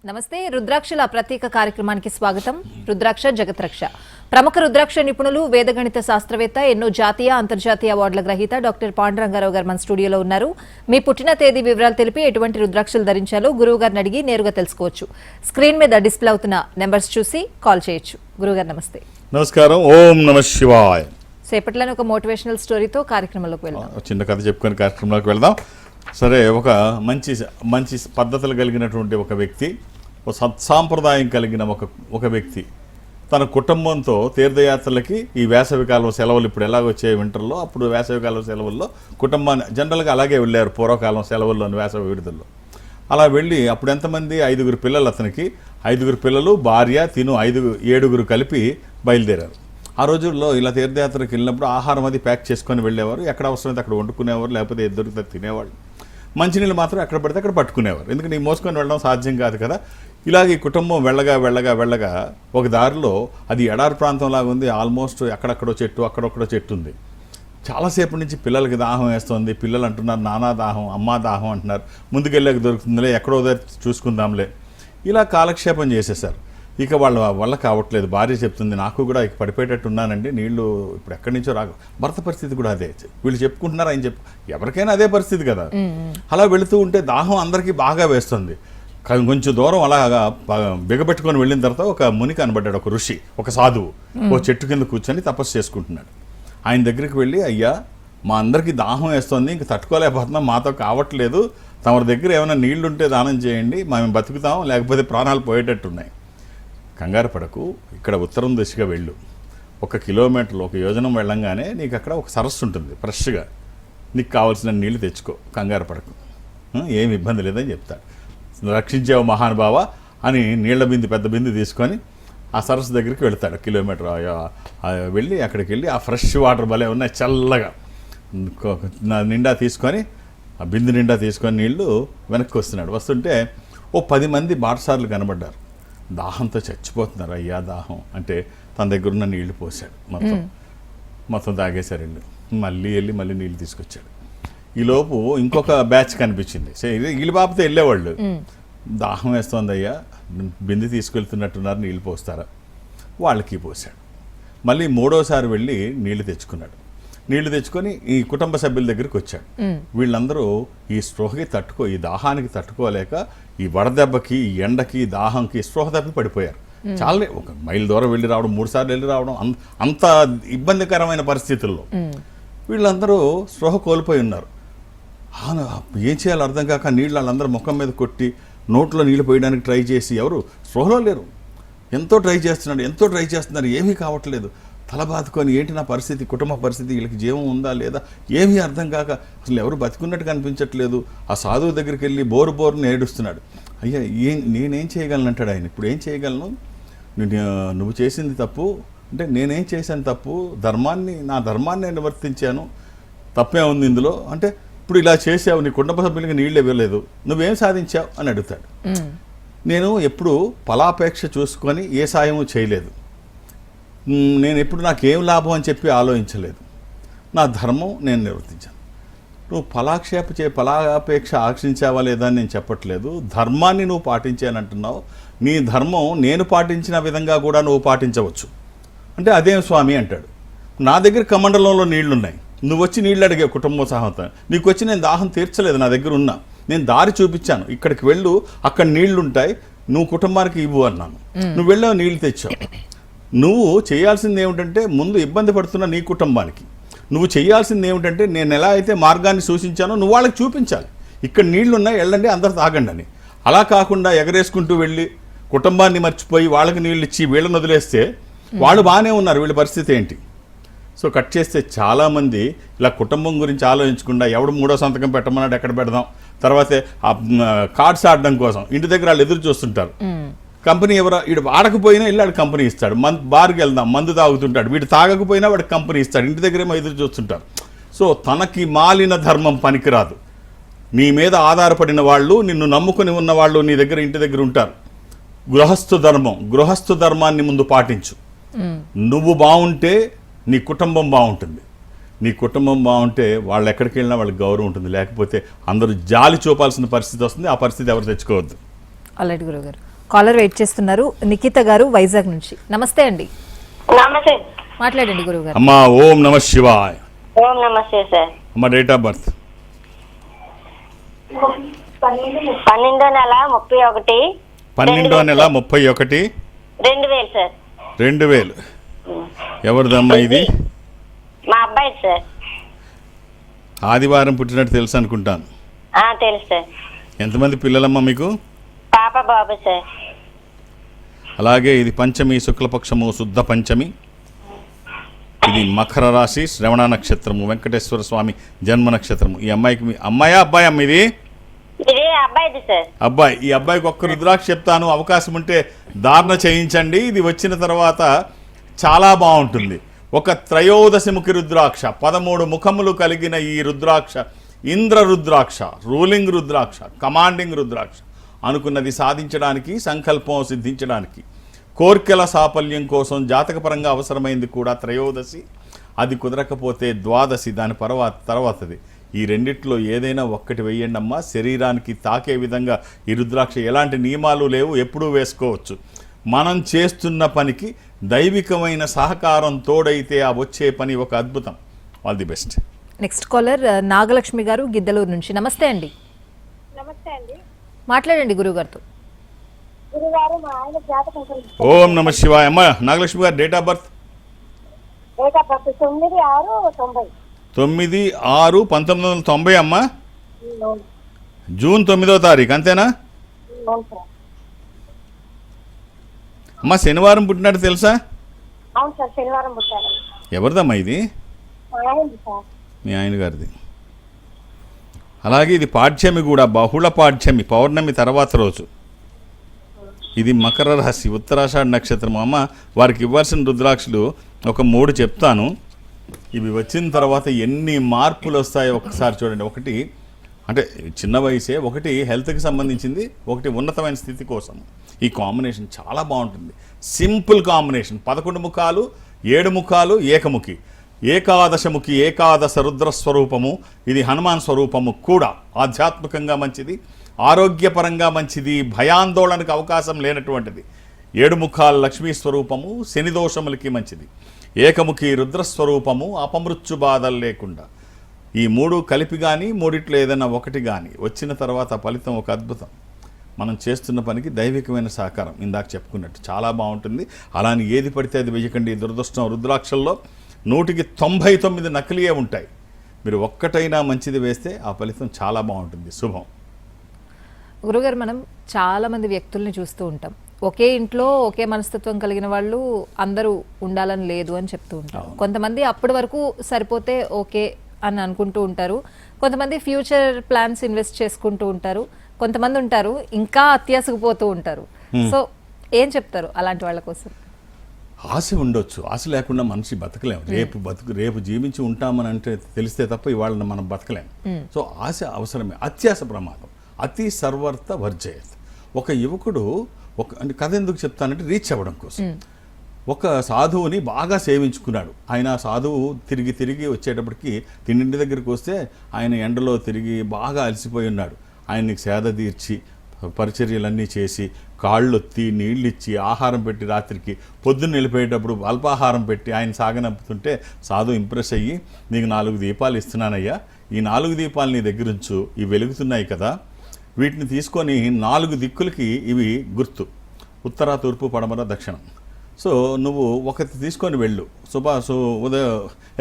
నమస్తే రుద్రాక్షల ప్రత్యేక కార్యక్రమానికి స్వాగతం. రుద్రాక్ష జగత్రక్ష. ప్రముఖ రుద్రాక్ష నిపుణులు, వేదగణిత శాస్త్రవేత్త, ఎన్నో జాతీయ అంతర్జాతీయ అవార్డుల గ్రహీత డాక్టర్ పాండురంగారావు గారు మన స్టూడియోలో ఉన్నారు. మీ పుట్టిన తేదీ వివరాలు తెలిపి ఎటువంటి రుద్రాక్షలు ధరించాలో గురువు గారిని అడిగి నేరుగా తెలుసుకోవచ్చు. స్క్రీన్ మీద డిస్ప్లే అవుతున్న నెంబర్స్ చూసి కాల్ చేయొచ్చు. గురుగారు నమస్తే. నమస్కారం. ఓం నమః శివాయ. సేపట్లోనే ఒక మోటివేషనల్ స్టోరీతో కార్యక్రమంలోకి వెళ్దాం. చిన్న కథ చెప్పుకొని కార్యక్రమంలోకి వెళ్దాం. సరే, ఒక మంచి పద్ధతులు కలిగినటువంటి ఒక వ్యక్తి, ఒక సత్సాంప్రదాయం కలిగిన ఒక వ్యక్తి తన కుటుంబంతో తీర్థయాత్రలకి ఈ వేసవికాలం సెలవులు ఇప్పుడు ఎలాగొచ్చే వింటర్లో, అప్పుడు వేసవికాలం సెలవుల్లో కుటుంబాన్ని జనరల్గా అలాగే వెళ్ళారు పూర్వకాలం సెలవుల్లోని వేసవి విడుదలలో. అలా వెళ్ళి అప్పుడు ఎంతమంది 5 పిల్లలు, అతనికి 5 పిల్లలు, భార్య, తిను 7 కలిపి బయలుదేరారు. ఆ రోజుల్లో ఇలా తీర్థయాత్రకు వెళ్ళినప్పుడు ఆహారం అది ప్యాక్ చేసుకొని వెళ్ళేవారు. ఎక్కడ అవసరమైతే అక్కడ వండుకునేవారు, లేకపోతే దొరికితే తినేవాళ్ళు. మంచినీళ్ళు మాత్రం ఎక్కడ పడితే అక్కడ పట్టుకునేవారు. ఎందుకంటే ఈ మోసుకొని వెళ్ళడం సాధ్యం కాదు కదా. ఇలాగ ఈ కుటుంబం వెళ్ళగా ఒక దారిలో అది ఎడారి ప్రాంతంలాగా ఉంది. ఆల్మోస్ట్ అక్కడొక్కడో చెట్టు ఉంది. చాలాసేపు నుంచి పిల్లలకి దాహం వేస్తుంది. పిల్లలు అంటున్నారు నానా దాహం, అమ్మా దాహం అంటున్నారు. ముందుకెళ్ళాక దొరుకుతుందిలే, ఎక్కడో చూసుకుందాంలే. ఇలా కాలక్షేపం చేసేసారు. ఇక వాళ్ళ వల్ల కావట్లేదు. భార్య చెప్తుంది, నాకు కూడా ఇక పడిపోయేటట్టు ఉన్నానండి, నీళ్లు ఇప్పుడు ఎక్కడి నుంచో రాకు. భర్త పరిస్థితి కూడా అదే. వీళ్ళు చెప్పుకుంటున్నారు, ఆయన ఎవరికైనా అదే పరిస్థితి కదా. అలా వెళుతూ ఉంటే దాహం అందరికీ బాగా వేస్తుంది. కొంచెం దూరం అలాగా బిగబెట్టుకొని వెళ్ళిన తర్వాత ఒక ముని కనబడ్డాడు, ఒక ఋషి, ఒక సాధువు. ఓ చెట్టు కింద కూర్చొని తపస్సు చేసుకుంటున్నాడు. ఆయన దగ్గరికి వెళ్ళి, అయ్యా మా అందరికీ దాహం వేస్తుంది, ఇంక తట్టుకోలేకపోతున్నాం, మాతో కావట్లేదు, తమ దగ్గర ఏమైనా నీళ్లు ఉంటే దానం చేయండి, మేము బతుకుతాం, లేకపోతే ప్రాణాలు పోయేటట్టున్నాయి. కంగారు పడకు, ఇక్కడ ఉత్తరం దిశగా వెళ్ళు. 1 కిలోమీటర్లు, 1 యోజనం వెళ్ళంగానే నీకు అక్కడ ఒక సరస్సు ఉంటుంది. ఫ్రెష్గా నీకు కావాల్సిన నీళ్లు తెచ్చుకో, కంగారు పడకు, ఏమి ఇబ్బంది లేదని చెప్తాడు. రక్షించావు మహానుభావ అని నీళ్ల బింది, పెద్ద బింది తీసుకొని ఆ సరస్సు దగ్గరికి వెళ్తాడు. కిలోమీటర్ వెళ్ళి అక్కడికి వెళ్ళి ఆ ఫ్రెష్ వాటర్ భలే ఉన్నాయి, చల్లగా నిండా తీసుకొని, ఆ బిందు నిండా తీసుకొని నీళ్లు వెనక్కి వస్తున్నాడు. వస్తుంటే 10 మంది బాటసార్లు కనబడ్డారు. దాహంతో చచ్చిపోతున్నారు. అయ్యా దాహం అంటే తన దగ్గర ఉన్న నీళ్లు పోసాడు. మొత్తం తాగేశారు. మళ్ళీ నీళ్లు తీసుకొచ్చాడు. ఈలోపు ఇంకొక బ్యాచ్ కనిపించింది. వీళ్ళు బాబుతో వెళ్ళేవాళ్ళు. దాహం వేస్తోంది అయ్యా, బింది తీసుకెళ్తున్నట్టున్నారు, నీళ్లు పోస్తారా? వాళ్ళకి పోసాడు. మళ్ళీ 3వసారి వెళ్ళి నీళ్లు తెచ్చుకున్నాడు. నీళ్లు తెచ్చుకొని ఈ కుటుంబ సభ్యుల దగ్గరికి వచ్చాడు. వీళ్ళందరూ ఈ స్పృహకి ఈ దాహానికి తట్టుకోలేక ఈ వడదెబ్బకి, ఈ ఎండకి, దాహంకి స్పృహ తప్పి పడిపోయారు. చాలా 1 మైల్ దూరం వెళ్ళి రావడం, 3 సార్లు వెళ్ళి రావడం, అంత ఇబ్బందికరమైన పరిస్థితుల్లో వీళ్ళందరూ స్పృహ కోల్పోయి ఉన్నారు. ఏం చేయాలో అర్థం కాక నీళ్ళు వాళ్ళందరూ ముఖం మీద కొట్టి నోట్లో నీళ్లు పోయడానికి ట్రై చేసి ఎవరు స్పృహలో లేరు. ఎంతో ట్రై చేస్తున్నారు, ఏమీ కావట్లేదు. తల బాదుకొని ఏంటి నా పరిస్థితి, కుటుంబ పరిస్థితి, వీళ్ళకి జీవం ఉందా లేదా ఏమీ అర్థం కాక అసలు ఎవరు బతికున్నట్టు కనిపించట్లేదు. ఆ సాధువు దగ్గరికి వెళ్ళి బోరుని ఏడుస్తున్నాడు. అయ్యా నేనేం చేయగలను అంటాడు ఆయన. ఇప్పుడు ఏం చేయగలను, నువ్వు చేసింది తప్పు అంటే నేనేం చేశాను తప్పు, నా ధర్మాన్ని నేను నివర్తించాను, తప్పే ఉంది ఇందులో అంటే, ఇప్పుడు ఇలా చేసావు, నీ కుటుంబ సభ్యులకి నీళ్ళు ఇవ్వలేదు, నువ్వేం సాధించావు అని అడుగుతాడు. నేను ఎప్పుడు ఫలాపేక్ష చూసుకొని ఏ సాయము చేయలేదు, నేను ఎప్పుడు నాకేం లాభం అని చెప్పి ఆలోచించలేదు, నా ధర్మం నేను నిర్వర్తించాను. నువ్వు ఫలాపేక్ష ఆశించావా లేదా అని నేను చెప్పట్లేదు, ధర్మాన్ని నువ్వు పాటించానంటున్నావు. నీ ధర్మం నేను పాటించిన విధంగా కూడా నువ్వు పాటించవచ్చు అంటే అదేం స్వామి అంటాడు. నా దగ్గర కమండలంలో నీళ్లున్నాయి, నువ్వు వచ్చి నీళ్ళు అడిగే కుటుంబం సహాతం, నీకు వచ్చి నేను దాహం తీర్చలేదు, నా దగ్గర ఉన్నా, నేను దారి చూపించాను, ఇక్కడికి వెళ్ళు, అక్కడ నీళ్లుంటాయి, నువ్వు కుటుంబానికి ఇవ్వు అన్నాను, నువ్వు వెళ్ళావు, నీళ్లు తెచ్చావు. నువ్వు చేయాల్సింది ఏమిటంటే, ముందు ఇబ్బంది పడుతున్న నీ కుటుంబానికి నువ్వు చేయాల్సింది ఏమిటంటే, నేను ఎలా అయితే మార్గాన్ని సూచించానో నువ్వు వాళ్ళకి చూపించాలి. ఇక్కడ నీళ్లున్నాయి, వెళ్ళండి, అందరు తాగండి అని. అలా కాకుండా ఎగరేసుకుంటూ వెళ్ళి కుటుంబాన్ని మర్చిపోయి వాళ్ళకి నీళ్ళు ఇచ్చి వీళ్ళని వదిలేస్తే వాళ్ళు బాగానే ఉన్నారు, వీళ్ళ పరిస్థితి ఏంటి? సో కట్ చేస్తే చాలామంది ఇలా కుటుంబం గురించి ఆలోచించకుండా ఎవడు 3వ సంతకం పెట్టమన్నాడు, ఎక్కడ పెడదాం, తర్వాత కార్డ్స్ ఆడడం కోసం ఇంటి దగ్గర వాళ్ళు ఎదురు చూస్తుంటారు. కంపెనీ వీడు ఆడకపోయినా వెళ్ళాడు, కంపెనీ ఇస్తాడు. బార్కి వెళ్దాం, మందు తాగుతుంటాడు, వీడు తాగకపోయినా వాడు కంపెనీ ఇస్తాడు, ఇంటి దగ్గరేమో ఎదురు చూస్తుంటారు. సో తనకి మాలిన ధర్మం పనికిరాదు. నీ మీద ఆధారపడిన వాళ్ళు, నిన్ను నమ్ముకుని ఉన్న వాళ్ళు నీ దగ్గర ఇంటి దగ్గర ఉంటారు. గృహస్థు ధర్మాన్ని ముందు పాటించు. నువ్వు బాగుంటే నీ కుటుంబం బాగుంటుంది, నీ కుటుంబం బాగుంటే వాళ్ళు ఎక్కడికి వెళ్ళినా వాళ్ళకి గౌరవం ఉంటుంది, లేకపోతే అందరూ జాలి చూపాల్సిన పరిస్థితి వస్తుంది. ఆ పరిస్థితి ఎవరు తెచ్చుకోవద్దు. అలాంటి గురుగారు కాలర్ వెయిట్ చేస్తున్నారు. నిఖిత గారు వైజాగ్ నుంచి. నమస్తే అండి, నమస్తే. మాట్లాడండి గురువు గారు. అమ్మా ఓం నమ శివాయ్. ఓం నమస్తే సార్. అమ్మ డేట్ ఆఫ్ బర్త్ 12/31/2000 సార్. 2000. ఎవరిదమ్మా ఇది? మా అబ్బాయి సార్. ఆదివారం పుట్టినట్టు తెలుసు అనుకుంటాను. తెలుసు సార్. ఎంతమంది పిల్లలమ్మా మీకు? పాప బాబు సార్. అలాగే ఇది పంచమి, శుక్లపక్షము, శుద్ధ పంచమి. ఇది మకర రాశి, శ్రవణ నక్షత్రము, వెంకటేశ్వర స్వామి జన్మ నక్షత్రము. ఈ అమ్మాయికి అమ్మాయా అబ్బాయి అమ్మ ఇది? ఇది అబ్బాయిది సార్. అబ్బాయి. ఈ అబ్బాయికి ఒక్క రుద్రాక్ష చెప్తాను, అవకాశం ఉంటే ధారణ చేయించండి. ఇది వచ్చిన తర్వాత చాలా బాగుంటుంది. ఒక త్రయోదశముఖి రుద్రాక్ష, 13 ముఖములు కలిగిన ఈ రుద్రాక్ష ఇంద్ర రుద్రాక్ష, రూలింగ్ రుద్రాక్ష, కమాండింగ్ రుద్రాక్ష. అనుకున్నది సాధించడానికి, సంకల్పం సిద్ధించడానికి, కోర్కెల సాఫల్యం కోసం జాతకపరంగా అవసరమైంది కూడా త్రయోదశి. అది కుదరకపోతే ద్వాదశి, దాని తర్వాతది. ఈ రెండిట్లో ఏదైనా ఒక్కటి వేయండి అమ్మా. శరీరానికి తాకే విధంగా ఈ రుద్రాక్ష, ఎలాంటి నియమాలు లేవు, ఎప్పుడూ వేసుకోవచ్చు. మనం చేస్తున్న పనికి దైవికమైన సహకారం తోడైతే ఆ వచ్చే పని ఒక అద్భుతం. All the best. Next caller Nagalakshmi గారు, గిద్దలూరు నుంచి. నమస్తే అండి. నమస్తే అండి. మాట్లాడండి గురువు గారితో. గురుగారు, మా ఆయన జాతకం గురించి. ఓం నమ శివాయ. అమ్మ నాగలక్ష్మి గారు డేట్ ఆఫ్ బర్త్ 9/6/1990. 9/6/1990 అమ్మ. జూన్ 9వ తారీఖు అంతేనా? అమ్మ శనివారం పుట్టినట్టు తెలుసా? అవును సార్, శనివారం పుట్టారు. ఎవరిదమ్మా ఇది? సార్ మీ ఆయన గారిది. అలాగే ఇది పాఠ్యమి కూడా, బహుళ పాఠ్యమి, పౌర్ణమి తర్వాత రోజు. ఇది మకర రాశి, ఉత్తరాషాఢ నక్షత్రం. అమ్మ వారికి ఇవ్వాల్సిన రుద్రాక్షలు ఒక 3 చెప్తాను. ఇవి వచ్చిన తర్వాత ఎన్ని మార్పులు వస్తాయో ఒకసారి చూడండి. ఒకటి అంటే చిన్న వయసే, ఒకటి హెల్త్కి సంబంధించింది, ఒకటి ఉన్నతమైన స్థితి కోసం. ఈ కాంబినేషన్ చాలా బాగుంటుంది. Simple combination. 11 ముఖాలు, 7 ముఖాలు, ఏకముఖి, ఏకాదశముఖి, ఏకాదశ రుద్రస్వరూపము. ఇది హనుమాన్ స్వరూపము కూడా. ఆధ్యాత్మికంగా మంచిది, ఆరోగ్యపరంగా మంచిది, భయాందోళనకు అవకాశం లేనటువంటిది. 7 ముఖాలు లక్ష్మీ స్వరూపము, శని దోషములకి మంచిది. ఏకముఖి రుద్రస్వరూపము, అపమృత్యు బాధలు లేకుండా. ఈ 3 కలిపి కానీ, మూడిట్లో ఏదైనా ఒకటి కానీ వచ్చిన తర్వాత ఫలితం ఒక అద్భుతం. మనం చేస్తున్న పనికి దైవికమైన సహకారం ఇందాక చెప్పుకున్నట్టు చాలా బాగుంటుంది. అలాని ఏది పడితే అది వెయ్యకండి. దురదృష్టం, రుద్రాక్షల్లో 100కి 99 నకిలీయే ఉంటాయి. మీరు ఒక్కటైనా మంచిది వేస్తే ఆ ఫలితం చాలా బాగుంటుంది. శుభం. గురుగారు, మనం చాలా మంది వ్యక్తుల్ని చూస్తూ ఉంటాం. ఒకే ఇంట్లో ఒకే మనస్తత్వం కలిగిన వాళ్ళు అందరూ ఉండాలని లేదు అని చెప్తూ ఉంటారు. కొంతమంది అప్పటి వరకు సరిపోతే ఓకే అని అనుకుంటూ ఉంటారు. కొంతమంది ఫ్యూచర్ ప్లాన్స్ ఇన్వెస్ట్ చేసుకుంటూ ఉంటారు. కొంతమంది ఉంటారు ఇంకా అత్యాసకుపోతూ ఉంటారు. సో ఏం చెప్తారు అలాంటి వాళ్ళ కోసం? ఆశ ఉండొచ్చు, ఆశ లేకుండా మనిషి బతకలేము. రేపు జీవించి ఉంటామని అంటే తెలిస్తే తప్ప ఇవాళ మనం బతకలేము. సో ఆశ అవసరమే. అత్యాశ ప్రమాదం. అతి సర్వర్త వర్జయత్. ఒక యువకుడు అంటే కథ ఎందుకు చెప్తానంటే రీచ్ అవ్వడం కోసం ఒక సాధువుని బాగా సేవించుకున్నాడు. ఆయన సాధువు తిరిగి వచ్చేటప్పటికి తిండి దగ్గరికి వస్తే ఆయన ఎండలో తిరిగి బాగా అలసిపోయి ఉన్నాడు. ఆయన్ని సేద తీర్చి పరిచర్యలన్నీ చేసి కాళ్ళొత్తి నీళ్ళిచ్చి ఆహారం పెట్టి రాత్రికి పొద్దున్న వెళ్ళిపోయేటప్పుడు అల్పాహారం పెట్టి ఆయన సాగనంపుతుంటే సాధు ఇంప్రెస్ అయ్యి, నీకు 4 దీపాలు ఇస్తున్నానయ్యా, ఈ 4 దీపాలు నీ దగ్గరుంచు, ఇవి వెలుగుతున్నాయి కదా, వీటిని తీసుకొని 4 దిక్కులకి ఇవి గుర్తు, ఉత్తర, తూర్పు, పడమర, దక్షిణం. సో నువ్వు ఒకటి తీసుకొని వెళ్ళు. ఉదయం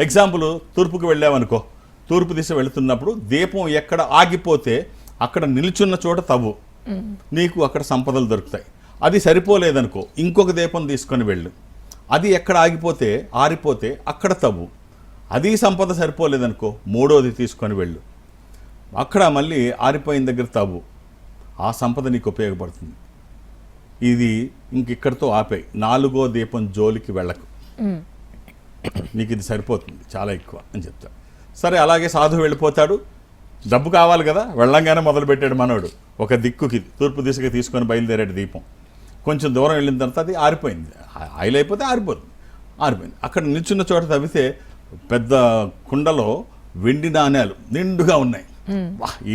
ఎగ్జాంపుల్ తూర్పుకి వెళ్ళావనుకో, తూర్పు దిశ వెళుతున్నప్పుడు దీపం ఎక్కడ ఆగిపోతే అక్కడ నిల్చున్న చోట తవ్వు, నీకు అక్కడ సంపదలు దొరుకుతాయి. అది సరిపోలేదనుకో, ఇంకొక దీపం తీసుకొని వెళ్ళు. అది ఎక్కడ ఆరిపోతే అక్కడ తవ్వు. అది సంపద సరిపోలేదనుకో, 3వది తీసుకొని వెళ్ళు. అక్కడ మళ్ళీ ఆరిపోయిన దగ్గర తవ్వు. ఆ సంపద నీకు ఉపయోగపడుతుంది. ఇది ఇంకిక్కడితో ఆపేయి. 4వ దీపం జోలికి వెళ్ళకు, నీకు ఇది సరిపోతుంది, చాలా ఎక్కువ అని చెప్తా. సరే, అలాగే సాధువు వెళ్ళిపోతాడు. డబ్బు కావాలి కదా, వెళ్ళంగానే మొదలుపెట్టాడు మనోడు. ఒక దిక్కుకి తూర్పు దిశగా తీసుకొని బయలుదేరాడు దీపం. కొంచెం దూరం వెళ్ళిన తర్వాత అది ఆరిపోయింది. ఆయిల్ అయిపోతే ఆరిపోయింది. అక్కడ నిల్చున్న చోట తవ్వితే పెద్ద కుండలో వెండి నాణ్యాలు నిండుగా ఉన్నాయి.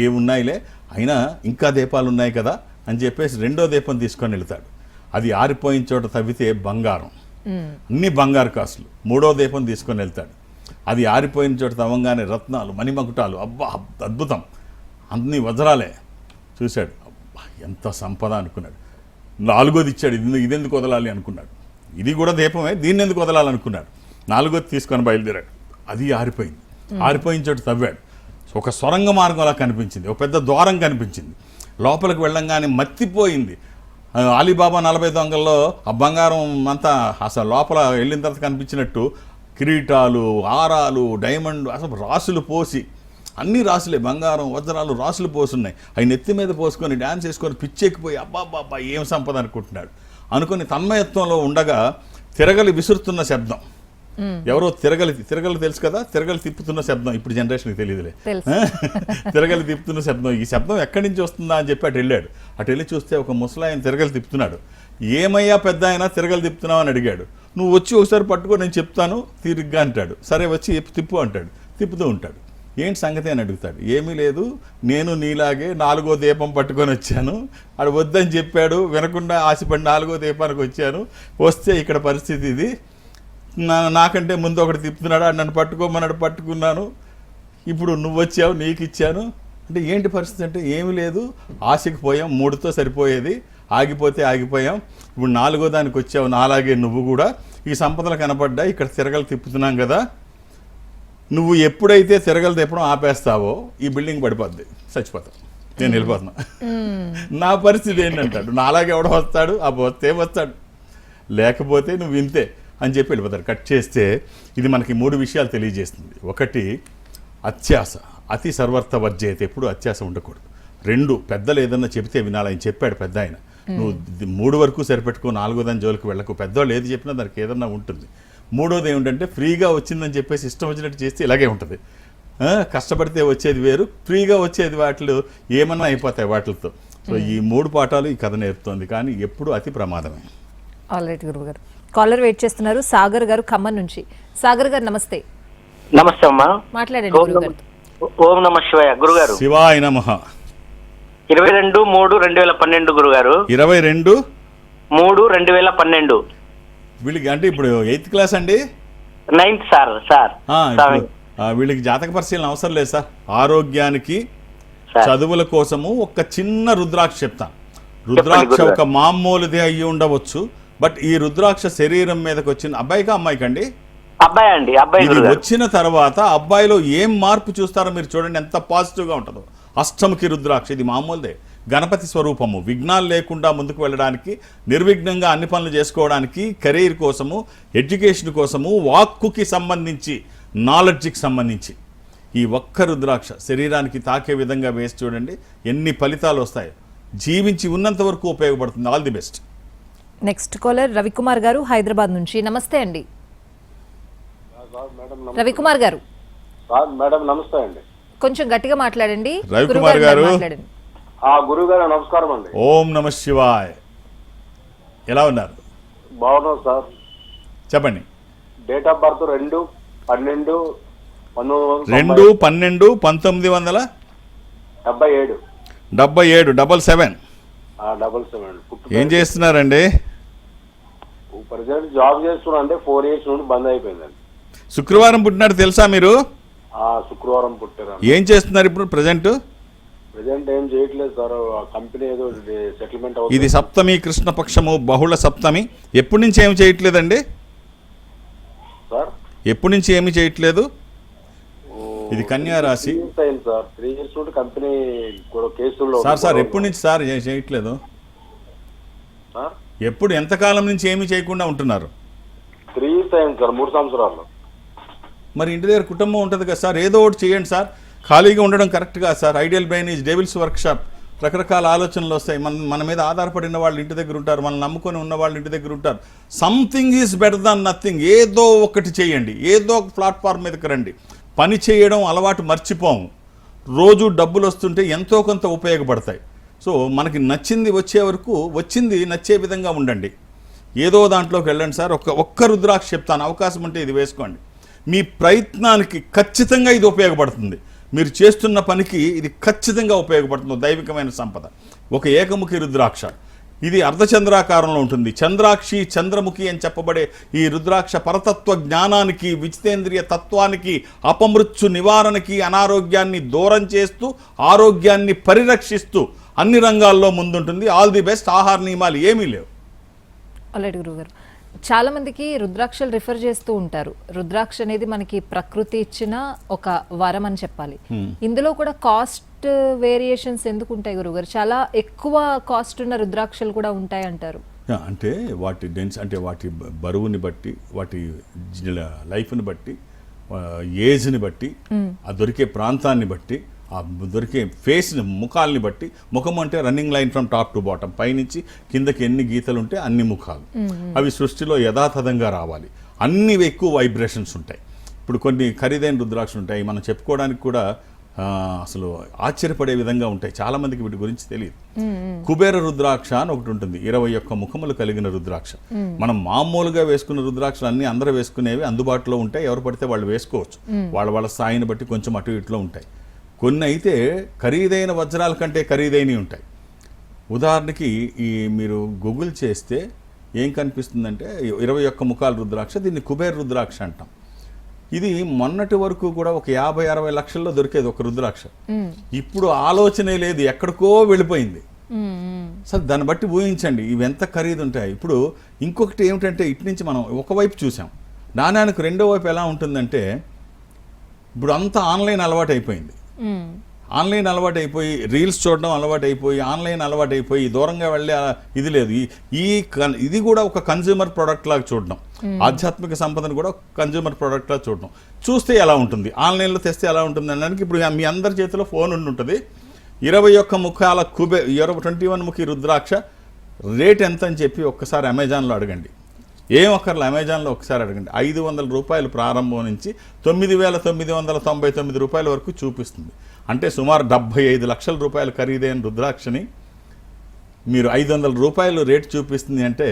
ఏమున్నాయిలే, అయినా ఇంకా దీపాలు ఉన్నాయి కదా అని చెప్పేసి 2వ దీపం తీసుకొని వెళ్తాడు. అది ఆరిపోయిన చోట తవ్వితే బంగారం, అన్ని బంగారు కాసులు. మూడో దీపం తీసుకొని వెళ్తాడు. అది ఆరిపోయిన చోట తవ్వంగానే రత్నాలు, మణిమకుటాలు, అబ్బా అద్భుతం, అన్ని వజ్రాలే. చూశాడు, అబ్బా ఎంత సంపద అనుకున్నాడు. నాలుగోది ఇచ్చాడు, ఇదెందుకు వదలాలి అనుకున్నాడు. ఇది కూడా దీపమే, దీన్ని ఎందుకు వదలాలనుకున్నాడు. నాలుగోది తీసుకొని బయలుదేరాడు. అది ఆరిపోయింది. ఆరిపోయిన చోట తవ్వాడు. ఒక సొరంగ మార్గం అలా కనిపించింది, ఒక పెద్ద ద్వారం కనిపించింది. లోపలికి వెళ్ళంగానే మత్తిపోయింది. అలీబాబా 40 దొంగల్లో ఆ బంగారం అంతా అసలు లోపల వెళ్ళిన తర్వాత కనిపించినట్టు కిరీటాలు, హారాలు, డైమండ్, అసలు రాసులు పోసి, అన్ని రాసులే, బంగారం, వజ్రాలు, రాసులు పోసున్నాయి. అవి నెత్తి మీద పోసుకొని డ్యాన్స్ వేసుకొని పిచ్చెక్కిపోయి అబ్బాబ్బాబ్బా ఏం సంపద అనుకుంటున్నాడు. అనుకుని తన్మయత్వంలో ఉండగా తిరగలి విసురుతున్న శబ్దం, ఎవరో తిరగలి తెలుసు కదా, తిరగలి తిప్పుతున్న శబ్దం. ఇప్పుడు జనరేషన్కి తెలియదులే. తిరగలి తిప్పుతున్న శబ్దం, ఈ శబ్దం ఎక్కడి నుంచి వస్తుందా అని చెప్పి అటు వెళ్ళాడు. అటు వెళ్ళి చూస్తే ఒక ముసలాయన తిరగలి తిప్పుతున్నాడు. ఏమయ్యా పెద్ద ఆయన తిరగలి తిప్పుతున్నావు అని అడిగాడు. నువ్వు వచ్చి ఒకసారి పట్టుకో, నేను చెప్తాను తీరిగ్గా అంటాడు. సరే వచ్చి తిప్పు అంటాడు. తిప్పుతూ ఉంటాడు. ఏంటి సంగతి అని అడుగుతాడు. ఏమీ లేదు, నేను నీలాగే 4వ దీపం పట్టుకొని వచ్చాను. ఆడు వద్దని చెప్పాడు, వినకుండా ఆశపడి 4వ దీపానికి వచ్చాను. వస్తే ఇక్కడ పరిస్థితి ఇది. నాకంటే ముందు ఒకటి తిప్పుతున్నాడు, ఆడు నన్ను పట్టుకోమన్నాడు, పట్టుకున్నాను. ఇప్పుడు నువ్వు వచ్చావు, నీకు ఇచ్చాను. అంటే ఏంటి పరిస్థితి అంటే, ఏమీ లేదు, ఆశకి పోయాం, 3తో సరిపోయేది, ఆగిపోతే ఆగిపోయాం. ఇప్పుడు 4వ దానికి వచ్చావు, నాలాగే నువ్వు కూడా. ఈ సంపదలు కనపడ్డా, ఇక్కడ తిరగలు తిప్పుతున్నాం కదా, నువ్వు ఎప్పుడైతే తిరగలు తిప్పడం ఆపేస్తావో ఈ బిల్డింగ్ పడిపోద్ది, చచ్చిపోతావు, నేను వెళ్ళిపోతున్నా. నా పరిస్థితి ఏంటంటాడు. నాలాగే ఎవడో వస్తాడు, ఆ వస్తే వస్తాడు, లేకపోతే నువ్వు ఇంతే అని చెప్పి వెళ్ళిపోతాడు. కట్ చేస్తే ఇది మనకి 3 విషయాలు తెలియజేస్తుంది. ఒకటి, అత్యాస, అతి సర్వర్త వర్జయతే, ఎప్పుడు అత్యాస ఉండకూడదు. 2, పెద్దలు ఏదన్నా చెబితే వినాలి. ఆయన చెప్పాడు పెద్ద ఆయన, నువ్వు 3 వరకు సరిపెట్టుకో, 4వ దాని జోలికి వెళ్ళకు. పెద్దవాళ్ళు ఏది చెప్పినా దానికి ఏదన్నా ఉంటుంది. 3వది ఏమిటంటే, ఫ్రీగా వచ్చిందని చెప్పేసి ఇష్టం వచ్చినట్టు చేస్తే ఇలాగే ఉంటుంది. కష్టపడితే వచ్చేది వేరు, ఫ్రీగా వచ్చేది వాటిలో ఏమన్నా అయిపోతాయి వాటితో. సో ఈ 3 పాఠాలు ఈ కథ నేర్పుతోంది. కానీ ఎప్పుడు అతి ప్రమాదమే. ఆల్రైట్ గురువు గారు, కాలర్ వెయిట్ చేస్తున్నారు. సాగర్ గారు ఖమ్మం నుంచి. సాగర్ గారు నమస్తే. నమస్తే అమ్మా, మాట్లాడండి గురువు గారు. ఓం నమ శివాయ. గురుగారు, శివాయ నమః. 22/3/2012 గురుగారు. 22/3/2012 వీళ్ళకి అంటే ఇప్పుడు 8th క్లాస్ అండి, 9th సార్. వీళ్ళకి జాతక పరిశీలన అవసరం లేదు సార్. ఆరోగ్యానికి, చదువుల కోసము ఒక చిన్న రుద్రాక్ష చెప్తాను. రుద్రాక్ష ఒక మామూలుదే అయ్యి ఉండవచ్చు, బట్ ఈ రుద్రాక్ష శరీరం మీదకి వచ్చిన అబ్బాయికా అమ్మాయికండి? అబ్బాయి అండి. అబ్బాయి ఇది వచ్చిన తర్వాత అబ్బాయిలో ఏం మార్పు చూస్తారో మీరు చూడండి, ఎంత పాజిటివ్గా ఉంటుందో. అష్టముఖి రుద్రాక్ష, ఇది మామూలుదే, గణపతి స్వరూపము. విఘ్నాలు లేకుండా ముందుకు వెళ్ళడానికి, నిర్విఘ్నంగా అన్ని పనులు చేసుకోవడానికి, కెరీర్ కోసము, ఎడ్యుకేషన్ కోసము, వాక్కుకి సంబంధించి, నాలెడ్జ్కి సంబంధించి ఈ ఒక్క రుద్రాక్ష శరీరానికి తాకే విధంగా వేసి చూడండి, ఎన్ని ఫలితాలు వస్తాయో. జీవించి ఉన్నంత వరకు ఉపయోగపడుతుంది. All the best. Next caller Ravikumar గారు హైదరాబాద్ నుంచి. నమస్తే అండి రవికుమార్ గారు. మేడం నమస్తే అండి. కొంచెం గట్టిగా మాట్లాడండి. రవికుమార్ గారు మాట్లాడండి. గురువు గారు నమస్కారం అండి. ఓం నమ శివాయ్. ఎలా ఉన్నారు? బాగున్నాం సార్. చెప్పండి. Date of birth 2/12/1977. 77. ఏం చేస్తున్నారండి? ప్రజెంట్ జాబ్ చేస్తున్నా అంటే 4 years నుండి బంద్ అయిపోయిందండి. శుక్రవారం పుట్టినాడు తెలుసా మీరు? శుక్రవారం పుట్టారు. ఏం చేస్తున్నారు ఇప్పుడు ప్రజెంట్? ఏం చేయట్లేదు సార్. కంపెనీ ఏదో సెటిల్మెంట్ అవుతుంది. ఇది సప్తమి, కృష్ణపక్షము, బహుళ సప్తమి. ఎప్పటి నుంచి ఏమి చేయట్లేదండి సార్? ఎప్పటి నుంచి ఏమి చేయట్లేదు? ఇది కన్యా రాశి సార్. 3 years నుండి కంపెనీ కేసుల్లో సార్ ఎప్పటి నుంచి సార్ చేయట్లేదు? ఎప్పుడు, ఎంతకాలం నుంచి ఏమి చేయకుండా ఉంటున్నారు? 3 years అయింది సార్. 3 సంవత్సరాలు. మరి ఇంటి దగ్గర కుటుంబం ఉంటుంది కదా సార్, ఏదో ఒకటి చేయండి సార్. ఖాళీగా ఉండడం కరెక్ట్ కాదు sir. Ideal brain is devils workshop. రకరకాల ఆలోచనలు వస్తాయి. మన మీద ఆధారపడిన వాళ్ళు ఇంటి దగ్గర ఉంటారు, మనం నమ్ముకొని ఉన్న వాళ్ళు ఇంటి దగ్గర ఉంటారు. Something is better than nothing. ఏదో ఒకటి చేయండి, ఏదో ఒక ప్లాట్ఫామ్ మీదకి రండి. పని చేయడం అలవాటు మర్చిపోము. రోజు డబ్బులు వస్తుంటే ఎంతో కొంత ఉపయోగపడతాయి. సో మనకి నచ్చింది వచ్చే వరకు, వచ్చింది నచ్చే విధంగా ఉండండి. ఏదో దాంట్లోకి వెళ్ళండి సార్. ఒక్క రుద్రాక్ష చెప్తాను, అవకాశం ఉంటే ఇది వేసుకోండి. మీ ప్రయత్నానికి ఖచ్చితంగా ఇది ఉపయోగపడుతుంది. మీరు చేస్తున్న పనికి ఇది ఖచ్చితంగా ఉపయోగపడుతుంది. దైవికమైన సంపద. ఒక ఏకముఖి రుద్రాక్ష ఇది అర్ధచంద్రాకారంలో ఉంటుంది. చంద్రాక్షి చంద్రముఖి అని చెప్పబడే ఈ రుద్రాక్ష పరతత్వ జ్ఞానానికి, విజితేంద్రియ తత్వానికి, అపమృత్యు నివారణకి, అనారోగ్యాన్ని దూరం చేస్తూ ఆరోగ్యాన్ని పరిరక్షిస్తూ అన్ని రంగాల్లో ముందుంటుంది. All the best. ఆహార నియమాలు ఏమీ లేవు. ఆల్రెడీ గురుగారు, చాలా మందికి రుద్రాక్షలు రిఫర్ చేస్తూ ఉంటారు. రుద్రాక్ష అనేది మనకి ప్రకృతి ఇచ్చిన ఒక వరం అని చెప్పాలి. ఇందులో కూడా కాస్ట్ వేరియేషన్స్ ఎందుకు ఉంటాయి గురుగారు? చాలా ఎక్కువ కాస్ట్ ఉన్న రుద్రాక్షలు కూడా ఉంటాయి అంటారు. అంటే వాటి అంటే వాటి బరువుని బట్టి, వాటి లైఫ్ని బట్టి, ఏజ్ని బట్టి, ఆ దొరికే ప్రాంతాన్ని బట్టి, ఆ దొరికే ఫేస్ని, ముఖాలని బట్టి. ముఖం అంటే running line from top to bottom, పైనుంచి కిందకి ఎన్ని గీతలు ఉంటే అన్ని ముఖాలు. అవి సృష్టిలో యథాతథంగా రావాలి. అన్ని ఎక్కువ వైబ్రేషన్స్ ఉంటాయి. ఇప్పుడు కొన్ని ఖరీదైన రుద్రాక్షలు ఉంటాయి, మనం చెప్పుకోవడానికి కూడా అసలు ఆశ్చర్యపడే విధంగా ఉంటాయి. చాలా మందికి వీటి గురించి తెలియదు. కుబేర రుద్రాక్ష అని ఒకటి ఉంటుంది, 21 ముఖములు కలిగిన రుద్రాక్ష. మనం మామూలుగా వేసుకున్న రుద్రాక్షలు అన్ని అందరూ వేసుకునేవి అందుబాటులో ఉంటాయి. ఎవరు పడితే వాళ్ళు వేసుకోవచ్చు. వాళ్ళ స్థాయిని బట్టి కొంచెం అటు ఇట్లో ఉంటాయి. కొన్ని అయితే ఖరీదైన వజ్రాల కంటే ఖరీదైనవి ఉంటాయి. ఉదాహరణకి మీరు గూగుల్ చేస్తే ఏం కనిపిస్తుందంటే 21 ముఖాల రుద్రాక్ష, దీన్ని కుబేర రుద్రాక్ష అంటాం. ఇది మొన్నటి వరకు కూడా ఒక 50-60 లక్షల్లో దొరికేది ఒక రుద్రాక్ష. ఇప్పుడు ఆలోచనే లేదు, ఎక్కడికో వెళ్ళిపోయింది. సరే, దాన్ని బట్టి ఊహించండి ఇవి ఎంత ఖరీదు ఉంటాయి. ఇప్పుడు ఇంకొకటి ఏమిటంటే, ఇటు నుంచి మనం ఒకవైపు చూసాం, నాణ్యానికి రెండో వైపు ఎలా ఉంటుందంటే, ఇప్పుడు అంతా ఆన్లైన్ అలవాటు అయిపోయింది. ఆన్లైన్ అలవాటు అయిపోయి, రీల్స్ చూడడం అలవాటు అయిపోయి, ఆన్లైన్ అలవాటు అయిపోయి, దూరంగా వెళ్ళే ఇది లేదు. ఇది కూడా ఒక కన్జ్యూమర్ ప్రోడక్ట్ లాగా చూడడం, ఆధ్యాత్మిక సంపదను కూడా కన్జ్యూమర్ ప్రోడక్ట్ లాగా చూడడం. చూస్తే ఎలా ఉంటుంది, ఆన్లైన్లో తెస్తే ఎలా ఉంటుంది అనడానికి ఇప్పుడు మీ అందరి చేతిలో ఫోన్ ఉంటుంది. 21 ముఖాల 21 ముఖి రుద్రాక్ష రేట్ ఎంత అని చెప్పి ఒక్కసారి అమెజాన్లో అడగండి. ఏం ఒక్కర్లు అమెజాన్లో ఒకసారి అడగండి. 500 రూపాయలు ప్రారంభం నుంచి 9,999 రూపాయల వరకు చూపిస్తుంది. అంటే సుమారు 75 లక్షల రూపాయలు ఖరీదైన రుద్రాక్షని మీరు 500 రూపాయలు రేటు చూపిస్తుంది అంటే,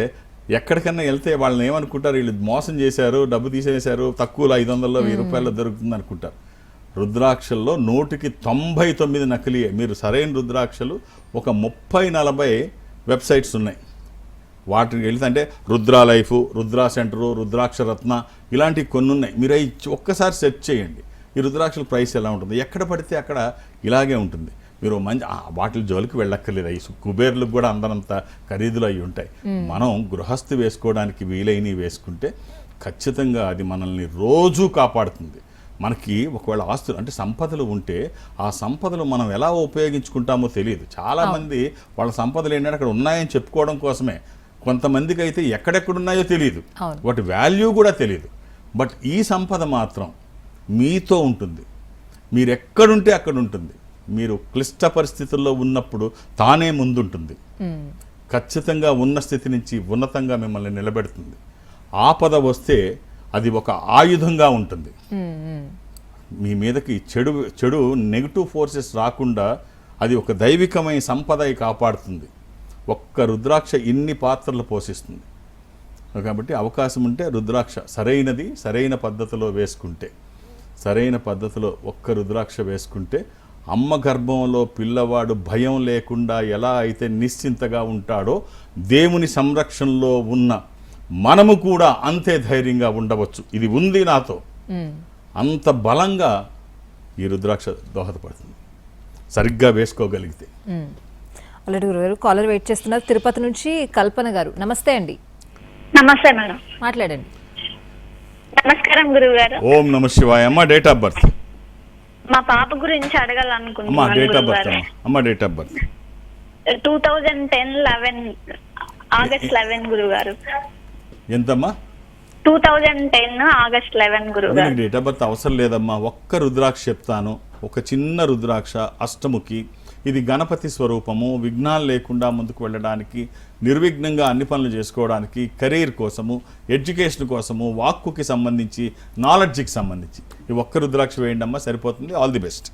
ఎక్కడికన్నా వెళ్తే వాళ్ళని ఏమనుకుంటారు, వీళ్ళు మోసం చేశారు, డబ్బు తీసేశారు, తక్కువలో 500లో 1000 రూపాయల్లో దొరుకుతుంది అనుకుంటారు. రుద్రాక్షల్లో 199 నకిలీయే. మీరు సరైన రుద్రాక్షలు ఒక 30-40 వెబ్సైట్స్ ఉన్నాయి. వాటికి వెళ్తే అంటే రుద్రా లైఫ్, రుద్రా సెంటరు, రుద్రాక్ష రత్న, ఇలాంటివి కొన్ని ఉన్నాయి. మీరు అవి ఒక్కసారి సెర్చ్ చేయండి, ఈ రుద్రాక్షల ప్రైస్ ఎలా ఉంటుంది. ఎక్కడ పడితే అక్కడ ఇలాగే ఉంటుంది. మీరు మంచి వాటి జోలికి వెళ్ళక్కర్లేదు. అవి కుబేర్లకు కూడా అందరంత ఖరీదులు అవి ఉంటాయి. మనం గృహస్థి వేసుకోవడానికి వీలైనవి వేసుకుంటే ఖచ్చితంగా అది మనల్ని రోజూ కాపాడుతుంది. మనకి ఒకవేళ ఆస్తులు అంటే సంపదలు ఉంటే ఆ సంపదలు మనం ఎలా ఉపయోగించుకుంటామో తెలియదు. చాలామంది వాళ్ళ సంపదలు ఏంటంటే అక్కడ ఉన్నాయని చెప్పుకోవడం కోసమే. కొంతమందికి అయితే ఎక్కడెక్కడున్నాయో తెలియదు, వాటి వాల్యూ కూడా తెలియదు. బట్ ఈ సంపద మాత్రం మీతో ఉంటుంది. మీరు ఎక్కడుంటే అక్కడ ఉంటుంది. మీరు క్లిష్ట పరిస్థితుల్లో ఉన్నప్పుడు తానే ముందుంటుంది. ఖచ్చితంగా ఉన్న స్థితి నుంచి ఉన్నతంగా మిమ్మల్ని నిలబెడుతుంది. ఆపద వస్తే అది ఒక ఆయుధంగా ఉంటుంది. మీ మీదకి చెడు నెగిటివ్ ఫోర్సెస్ రాకుండా అది ఒక దైవికమైన సంపద కాపాడుతుంది. ఒక్క రుద్రాక్ష ఇన్ని పాత్రలు పోషిస్తుంది. కాబట్టి అవకాశం ఉంటే రుద్రాక్ష సరైన పద్ధతిలో వేసుకుంటే, సరైన పద్ధతిలో ఒక్క రుద్రాక్ష వేసుకుంటే అమ్మ గర్భంలో పిల్లవాడు భయం లేకుండా ఎలా అయితే నిశ్చింతగా ఉంటాడో, దేవుని సంరక్షణలో ఉన్న మనము కూడా అంతే ధైర్యంగా ఉండవచ్చు. ఇది ఉంది నాతో, అంత బలంగా ఈ రుద్రాక్ష దోహదపడుతుంది సరిగ్గా వేసుకోగలిగితే. ఆల్రెడీ గురుగారు కాలర్ వెయిట్ చేస్తున్నారు. తిరుపతి నుంచి కల్పన గారు. నమస్తే అండి. నమస్తే మేడం. మాట్లాడండి. నమస్కారం గురువు గారు. ఓం నమ శివాయ. అమ్మ డేట్ ఆఫ్ బర్త్? మా పాప గురించి అడగాలనుకుంటున్నాను. అమ్మ డేట్ ఆఫ్ బర్త్? అమ్మ డేట్ ఆఫ్ బర్త్ 2010 ఆగస్ట్ 11 గురువు గారు. ఎంతమ్మా? 2010 ఆగస్ట్ 11 గురువు గారు. డేట్ ఆఫ్ బర్త్ అవసరం లేదమ్మా. ఒక్క రుద్రాక్ష చెప్తాను. ఒక చిన్న రుద్రాక్ష, అష్టముఖి. ఇది గణపతి స్వరూపము. విఘ్నాలు లేకుండా ముందుకు వెళ్ళడానికి, నిర్విఘ్నంగా అన్ని పనులు చేసుకోవడానికి, కెరీర్ కోసము, ఎడ్యుకేషన్ కోసము, వాక్కుకి సంబంధించి, నాలెడ్జ్కి సంబంధించి ఈ ఒక్క రుద్రాక్ష వేయండి అమ్మా, సరిపోతుంది. All the best.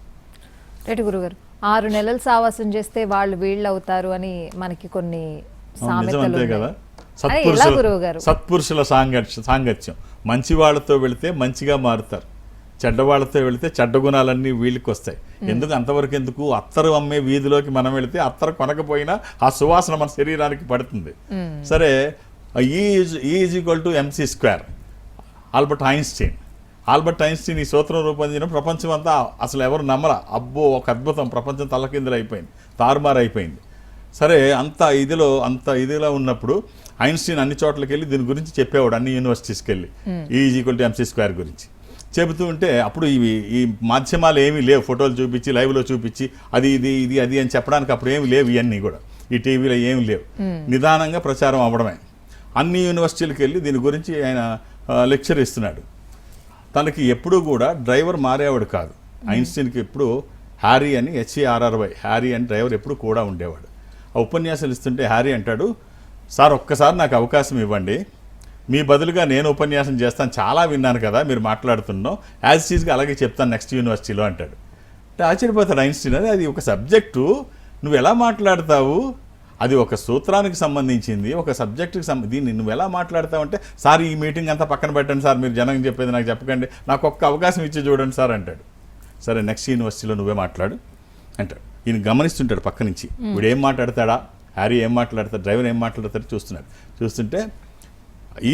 రైట్ గురుగారు. 6 నెలలు సావాసం చేస్తే వాళ్ళు వీళ్ళు అవుతారు అని మనకి కొన్ని నిజమంతే కదా. సత్పురుషుల సాంగత్యం. మంచి వాళ్ళతో వెళితే మంచిగా మారుతారు, చెడ్డవాళ్ళతో వెళితే చెడ్డ గుణాలన్నీ వీళ్ళకి వస్తాయి. ఎందుకు అంతవరకు ఎందుకు? అత్తరు అమ్మే వీధిలోకి మనం వెళితే అత్తరు కొనకపోయినా ఆ సువాసన మన శరీరానికి పడుతుంది. సరే, is equal to MC square. Albert Einstein ఈ సూత్రం రూపొందించిన ప్రపంచం అంతా అసలు ఎవరు నమ్మరా, అబ్బో ఒక అద్భుతం, ప్రపంచం తలకిందులు అయిపోయింది, తారుమారు అయిపోయింది. సరే, అంత ఇదిలో ఉన్నప్పుడు ఐన్స్టీన్ అన్ని చోట్లకి వెళ్ళి దీని గురించి చెప్పేవాడు, అన్ని యూనివర్సిటీస్కి వెళ్ళి is equal to MC square గురించి చెబుతూ ఉంటే, అప్పుడు ఈ మాధ్యమాలు ఏమీ లేవు, ఫోటోలు చూపించి లైవ్లో చూపించి అది అని చెప్పడానికి అప్పుడు ఏమి లేవు, ఇవన్నీ కూడా ఈ టీవీలో ఏమి లేవు. నిదానంగా ప్రచారం అవ్వడమే. అన్ని యూనివర్సిటీలకు వెళ్ళి దీని గురించి ఆయన లెక్చర్ ఇస్తున్నాడు. తనకి ఎప్పుడూ కూడా డ్రైవర్ మారేవాడు కాదు. ఐన్స్టీన్కి ఎప్పుడు హ్యారీ అని HARRY హ్యారీ అని డ్రైవర్ ఎప్పుడు కూడా ఉండేవాడు. ఆ ఉపన్యాసాలు ఇస్తుంటే హ్యారీ అంటాడు, సార్ ఒక్కసారి నాకు అవకాశం ఇవ్వండి, మీ బదులుగా నేను ఉపన్యాసం చేస్తాను, చాలా విన్నాను కదా మీరు మాట్లాడుతున్నావు, యాజ్ ఈజ్గా అలాగే చెప్తాను నెక్స్ట్ యూనివర్సిటీలో అంటాడు. అంటే ఆశ్చర్యపోతాడు ఐన్స్టీన్. అది ఒక సబ్జెక్టు, నువ్వు ఎలా మాట్లాడతావు, అది ఒక సూత్రానికి సంబంధించింది, ఒక సబ్జెక్టుకి దీన్ని నువ్వు ఎలా మాట్లాడతావు అంటే, సార్ ఈ మీటింగ్ అంతా పక్కన పెట్టండి సార్, మీరు జనం చెప్పేది నాకు చెప్పకండి, నాకు ఒక్క అవకాశం ఇచ్చి చూడండి సార్ అంటాడు. సరే, నెక్స్ట్ యూనివర్సిటీలో నువ్వే మాట్లాడు అంటాడు. ఈయన గమనిస్తుంటాడు పక్క నుంచి, వీడు ఏం మాట్లాడతాడా, హ్యారీ ఏం మాట్లాడతాడు, డ్రైవర్ ఏం మాట్లాడతాడు చూస్తుంటే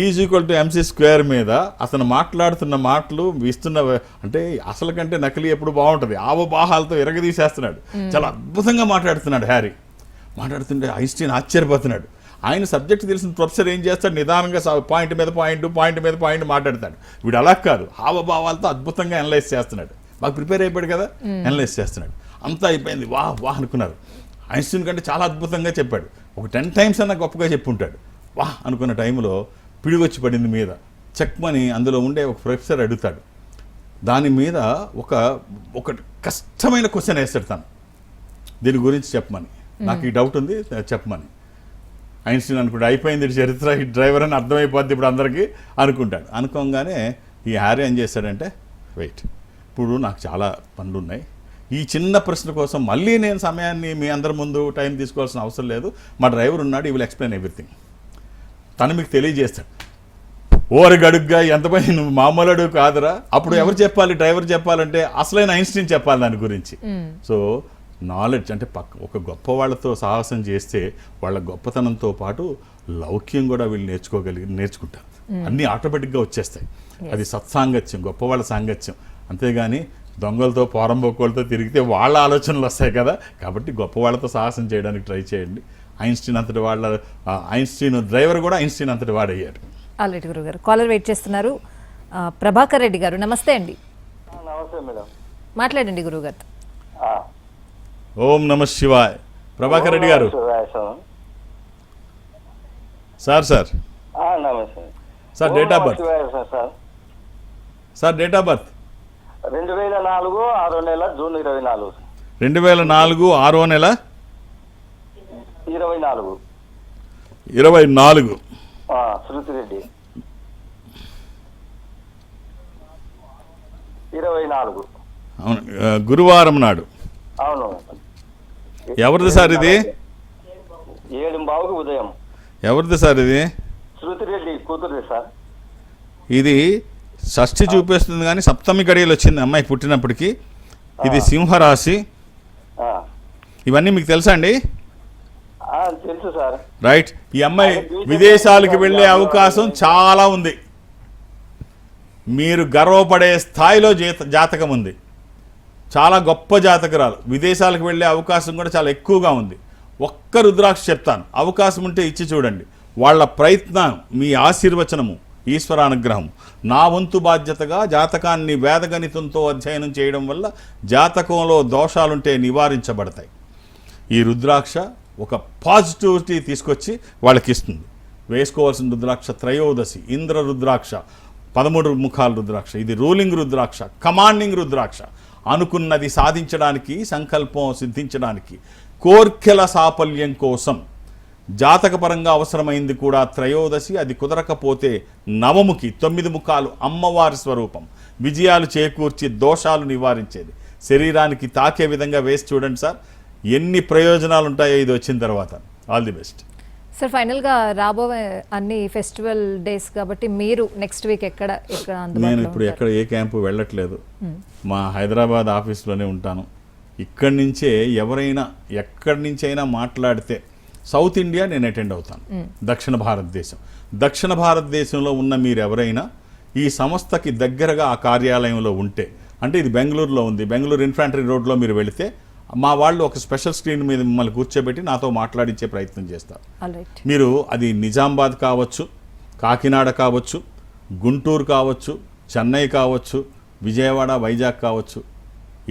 is equal to MC square మీద అతను మాట్లాడుతున్న మాటలు ఇస్తున్న, అంటే అసలు కంటే నకిలీ ఎప్పుడు బాగుంటుంది, ఆవబాహాలతో ఎరగదీసేస్తున్నాడు. చాలా అద్భుతంగా మాట్లాడుతున్నాడు హ్యారీ. మాట్లాడుతుంటే ఐన్స్టీన్ ఆశ్చర్యపోతున్నాడు. ఆయన సబ్జెక్ట్ తెలిసిన ప్రొఫెసర్ ఏం చేస్తాడు, నిదానంగా పాయింట్ మీద పాయింట్ మాట్లాడతాడు. వీడు అలా కాదు, హావభావాలతో అద్భుతంగా అనలైజ్ చేస్తున్నాడు. బాగా ప్రిపేర్ అయిపోయాడు కదా, అనలైజ్ చేస్తున్నాడు. అంతా అయిపోయింది, వాహ్ అనుకున్నారు. ఐన్స్టీన్ కంటే చాలా అద్భుతంగా చెప్పాడు. ఒక 10 times అన్న గొప్పగా చెప్పుంటాడు. వాహ్ అనుకున్న టైంలో పిడిగొచ్చి పడింది మీద, చెక్మని అందులో ఉండే ఒక ప్రొఫెసర్ అడుగుతాడు. దాని మీద ఒక కష్టమైన క్వశ్చన్ వేస్తాడు తను, దీని గురించి చెప్పమని, నాకు ఈ డౌట్ ఉంది చెప్పమని. ఐన్స్టీన్ అనుకుంటాడు, అయిపోయింది చరిత్ర, ఈ డ్రైవర్ అని అర్థమైపోద్ది ఇప్పుడు అందరికీ అనుకుంటాడు. అనుకోగానే ఈ హ్యారీ ఏం చేశాడంటే, వెయిట్, ఇప్పుడు నాకు చాలా పనులు ఉన్నాయి, ఈ చిన్న ప్రశ్న కోసం మళ్ళీ నేను సమయాన్ని మీ అందరి ముందు టైం తీసుకోవాల్సిన అవసరం లేదు, మా డ్రైవర్ ఉన్నాడు, ఈ విల్ ఎక్స్ప్లెయిన్ ఎవ్రీథింగ్, తను మీకు తెలియజేస్తాడు. ఓరి గడుగ్గా ఎంతపై నువ్వు మామూలు అడుగు కాదురా, అప్పుడు ఎవరు చెప్పాలి, డ్రైవర్ చెప్పాలంటే అసలైన ఐన్స్టీన్ చెప్పాలి దాని గురించి. సో నాలెడ్జ్ అంటే ఒక గొప్ప వాళ్ళతో సాహసం చేస్తే వాళ్ళ గొప్పతనంతో పాటు లౌక్యం కూడా వీళ్ళు నేర్చుకుంటారు. అన్నీ ఆటోమేటిక్గా వచ్చేస్తాయి. అది సత్సాంగత్యం, గొప్పవాళ్ళ సాంగత్యం. అంతేగాని దొంగలతో పోరంబొక్కలతో తిరిగితే వాళ్ళ ఆలోచనలు వస్తాయి కదా. కాబట్టి గొప్పవాళ్ళతో సాహసం చేయడానికి ట్రై చేయండి. ఐన్స్టీన్ డ్రైవర్ కూడా ఐన్స్టీన్ అంతటి వాడయ్యాడు. ఆల్రెడీ గురుగారు కాలర్ వెయిట్ చేస్తున్నారు. ప్రభాకర్ రెడ్డి గారు, నమస్తే అండి. నమస్తే మేడం, మాట్లాడండి గురుగారు. ఓం నమ శివాయ్. ప్రభాకర్ రెడ్డి గారు. Sir date of birth. Sir date of birth 2004 6వ నెల జూన్ 24. 2004 6వ నెల 24. శృతి రెడ్డి 24. అవును, గురువారం నాడు. అవును. ఎవరిది సార్ ఇది? 7:15 ఉదయం. ఎవరిది సార్ ఇది? శృతి రెడ్డి కూతురుది సార్. ఇది షష్ఠి చూపిస్తుంది కానీ సప్తమి గడియలు వచ్చింది అమ్మాయి పుట్టినప్పటికీ. ఇది సింహరాశి. ఇవన్నీ మీకు తెలుసా అండి? తెలుసు సార్. రైట్. ఈ అమ్మాయి విదేశాలకు వెళ్ళే అవకాశం చాలా ఉంది. మీరు గర్వపడే స్థాయిలో జాతకం ఉంది. చాలా గొప్ప జాతకురాలు. విదేశాలకు వెళ్ళే అవకాశం కూడా చాలా ఎక్కువగా ఉంది. ఒక్క రుద్రాక్ష చెప్తాను, అవకాశం ఉంటే ఇచ్చి చూడండి. వాళ్ళ ప్రయత్నం, మీ ఆశీర్వచనము, ఈశ్వరానుగ్రహం. నా వంతు బాధ్యతగా జాతకాన్ని వేదగణితంతో అధ్యయనం చేయడం వల్ల జాతకంలో దోషాలుంటే నివారించబడతాయి. ఈ రుద్రాక్ష ఒక పాజిటివిటీ తీసుకొచ్చి వాళ్ళకి ఇస్తుంది. వేసుకోవాల్సిన రుద్రాక్ష త్రయోదశి, ఇంద్ర రుద్రాక్ష, 13 ముఖాల రుద్రాక్ష. ఇది రూలింగ్ రుద్రాక్ష, కమాండింగ్ రుద్రాక్ష. అనుకున్నది సాధించడానికి, సంకల్పం సిద్ధించడానికి, కోర్కెల సాఫల్యం కోసం జాతకపరంగా అవసరమైంది కూడా త్రయోదశి. అది కుదరకపోతే నవముఖి, 9 ముఖాలు అమ్మవారి స్వరూపం. విజయాలు చేకూర్చి దోషాలు నివారించేది. శరీరానికి తాకే విధంగా వేసి చూడండి సార్, ఎన్ని ప్రయోజనాలు ఉంటాయో ఇది వచ్చిన తర్వాత. All the best. Sir final గా రాబోయే అన్ని ఫెస్టివల్ డేస్ కాబట్టి మీరు నెక్స్ట్ వీక్ ఎక్కడ నేను అందుబాటులో ఇప్పుడు ఉంటారు? ఎక్కడ ఏ క్యాంపు వెళ్ళట్లేదు, మా హైదరాబాద్ ఆఫీస్లోనే ఉంటాను. ఇక్కడి నుంచే ఎవరైనా ఎక్కడి నుంచైనా మాట్లాడితే సౌత్ ఇండియా నేను అటెండ్ అవుతాను. దక్షిణ భారతదేశంలో ఉన్న మీరు ఎవరైనా ఈ సంస్థకి దగ్గరగా ఆ కార్యాలయంలో ఉంటే, అంటే ఇది బెంగళూరులో ఉంది, బెంగళూరు ఇన్ఫాంట్రీ రోడ్లో మీరు వెళితే మా వాళ్ళు ఒక స్పెషల్ స్క్రీన్ మీద మిమ్మల్ని కూర్చోబెట్టి నాతో మాట్లాడించే ప్రయత్నం చేస్తారు. Alright. మీరు అది నిజామాబాద్ కావచ్చు, కాకినాడ కావచ్చు, గుంటూరు కావచ్చు, చెన్నై కావచ్చు, విజయవాడ, వైజాగ్ కావచ్చు,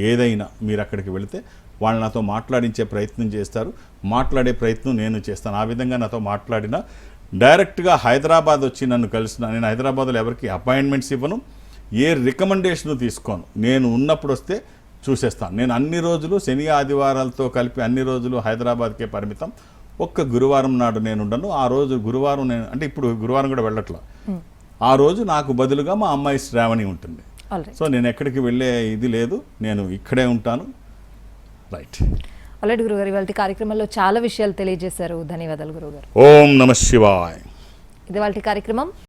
ఏదైనా మీరు అక్కడికి వెళితే వాళ్ళు నాతో మాట్లాడించే ప్రయత్నం చేస్తారు. మాట్లాడే ప్రయత్నం నేను చేస్తాను. ఆ విధంగా నాతో మాట్లాడిన డైరెక్ట్గా హైదరాబాద్ వచ్చి నన్ను కలిసిన, నేను హైదరాబాద్లో ఎవరికి అపాయింట్మెంట్స్ ఇవ్వను, ఏ రికమెండేషన్ తీసుకోను. నేను ఉన్నప్పుడు వస్తే చూసేస్తాను. నేను అన్ని రోజులు శని ఆదివారాలతో కలిపి అన్ని రోజులు హైదరాబాద్కే పరిమితం. ఒక్క గురువారం నాడు నేను ఉండను. ఆ రోజు గురువారం నేను, అంటే ఇప్పుడు గురువారం కూడా వెళ్ళట్లా, ఆ రోజు నాకు బదులుగా మా అమ్మాయి శ్రావణి ఉంటుంది. Alright. సో నేను ఎక్కడికి వెళ్ళే ఇది లేదు, నేను ఇక్కడే ఉంటాను. రైట్. ఆల్రెడీ గురుగారు ఇవాళ కార్యక్రమంలో చాలా విషయాలు తెలియజేశారు. ధన్యవాదాలు గురుగారు. ఓం నమ శివాయ. ఇది వాళ్ళ కార్యక్రమం.